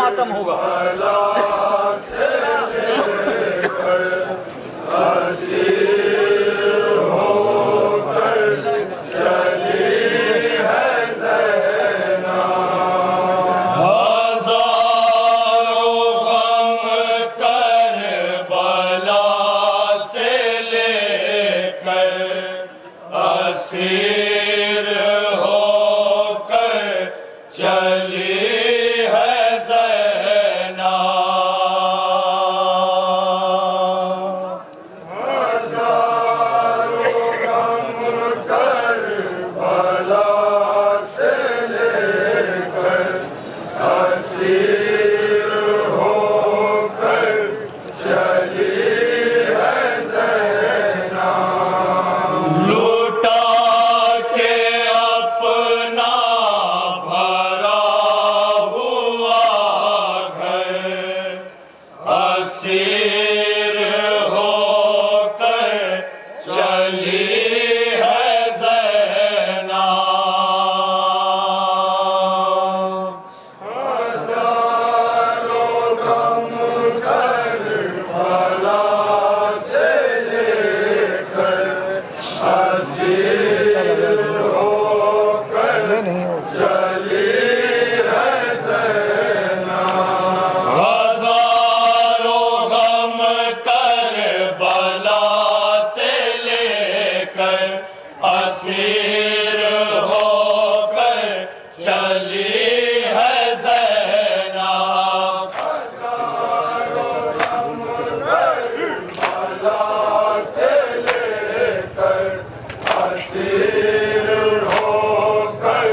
मातम होगा। असीर होकर चली है ज़ैनब। हज़ारों गम करबला से लेकर असीर होकर चली है ज़ैनब। लूटा के अपना भरा हुआ घर असीर होकर चली है ज़ैनब। हज़ारों गम करबला से लेकर असीर होकर चली है ज़ैनब। हज़ारों गम करबला से लेकर असीर होकर चली है ज़ैनब। हज़ारों गम करबला से लेकर असीर होकर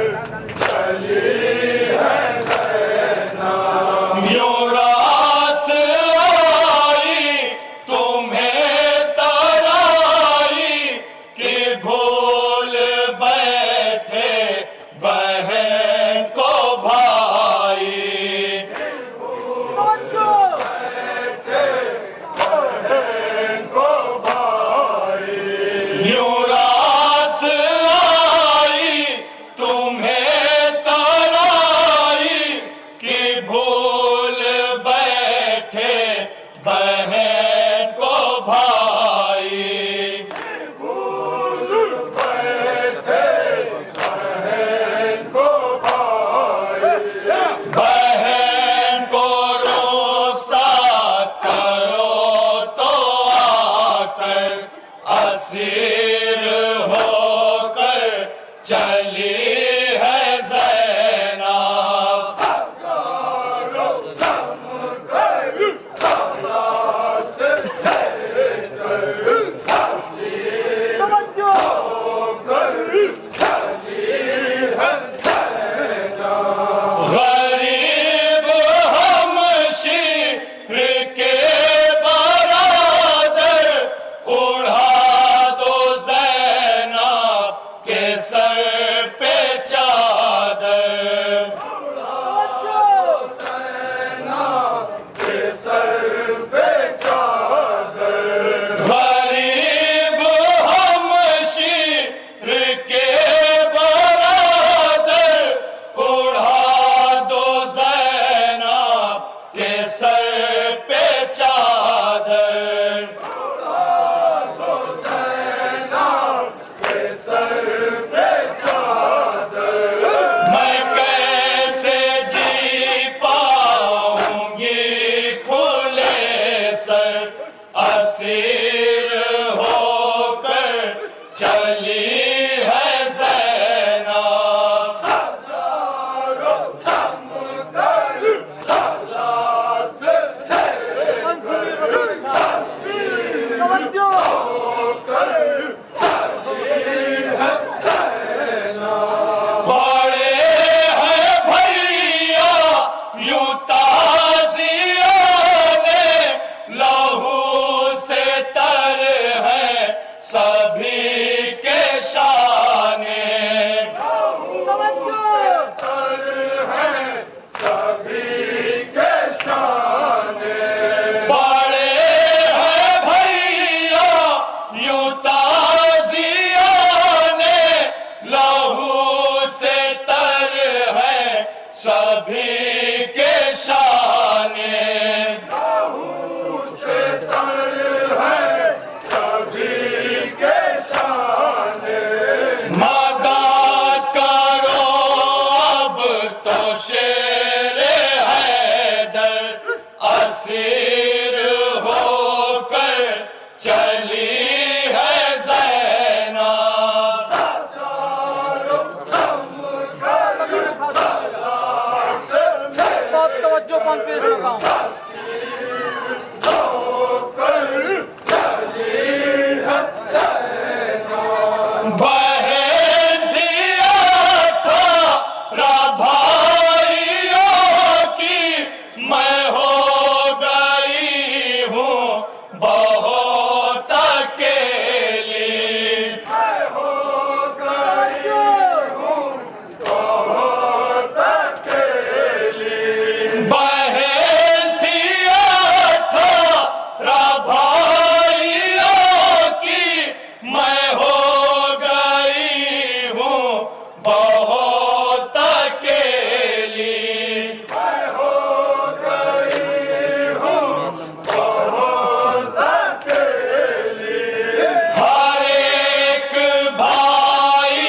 चली है ज़ैनब। यूं रास आई तुम्हें तराई कि भूल बैठे बहन को भाई। बहन को भाई। यूं रास आई तुम्हें तराई कि भूल बैठे बहन को भाई। भूल बैठे बहन को भाई। बहन को रुखसात करो तो आकर असीर होकर चली है ज़ैनब। हज़ारों गम करबला से लेकर असीर होकर चली है ज़ैनब। गरीब हम शीर के बरादर उड़ा दो ज़ैनब के सर पे चादर। ज़ैनब के सर पे चादर। गरीब हम शीर के बरादर उड़ा दो ज़ैनब के सर पे चादर। मैं कैसे जी पाऊंगी खुले सर असीर होकर चली है ज़ैनब। हज़ारों गम करबला से लेकर असीर होकर चली है ज़ैनब। बड़े हैं भैया यूं ताज़ियाने लहू से तर है सभी के शाने। लहू से तर है सभी के शाने। बड़े हैं भैया यूं ताज़ियाने लहू से तर है सभी के शान। शेर हैदर असीर होकर चली है ज़ैनब। बहुत तवज्जो बंद पेश रखा हूँ। बहन दिया था भाइयों की मैं हो गई हूँ बहुत अकेली। मैं हो गई हूँ बहुत अकेली। बहन थी 18 भाइयों की मैं हो बहुत अकेली। मैं हो गई हूँ बहुत अकेली। हर एक भाई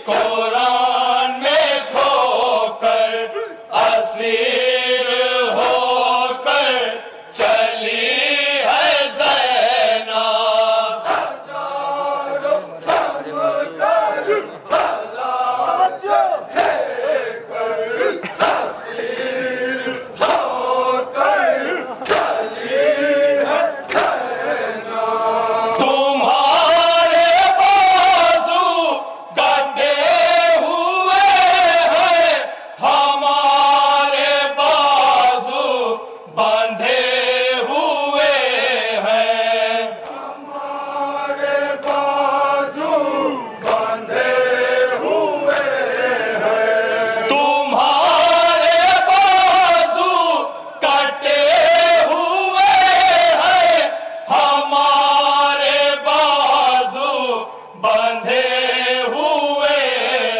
कुरान में खोकर असीर होकर चली है ज़ैनब। तुम्हारे बाजू गड्ढे हुए हैं हमारे बाजू बंधे हुए हैं। हमारे बाजू बंधे हुए हैं। तुम्हारे बाजू कटे हुए हैं हमारे बाजू बंधे हुए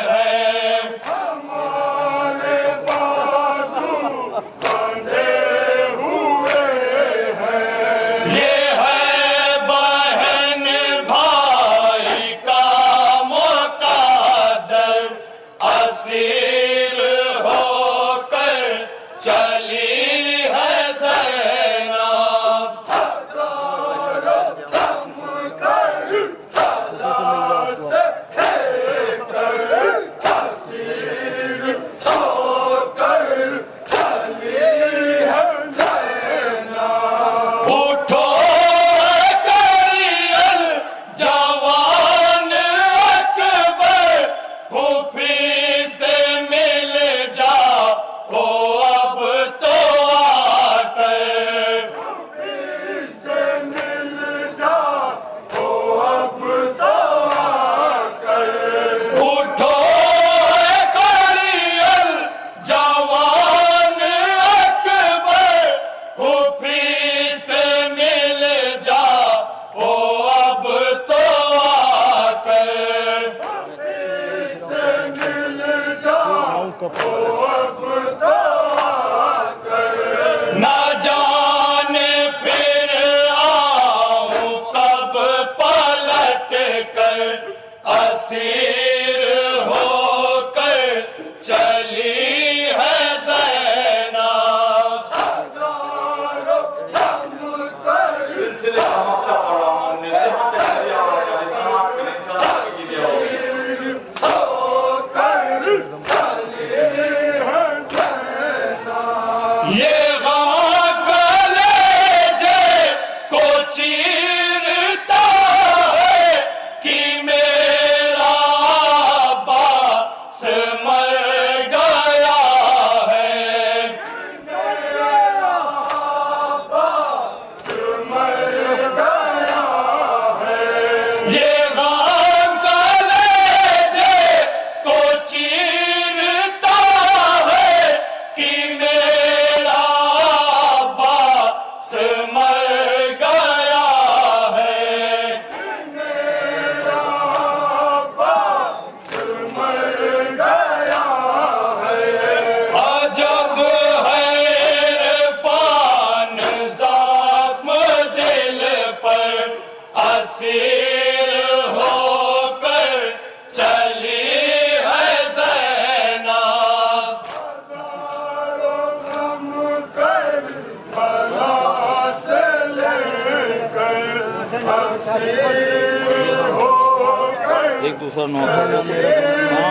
हैं। हमारे बाजू बंधे हुए हैं। ये है बहन भाई का मुक़द्दर असीर होकर चली है ज़ैनब। उठो करियल जवान अकबर फूफी से मिल जा ओ अब तो आकर। फूफी से मिल जा ओ अब तो आकर। उठो करियल जवान अकबर फूफी से मिल जा ओ अब तो आकर। फूफी से मिल जा ओ अब तो आकर। न जाने फिर आऊं कब पलट कर असीर होकर चली है Zainab. silsile Hamak'ta Parlamanı Cihat Eseri Ağabey Sanat Bilinçaltı gidiyor. एक दूसरा नौ कहाँ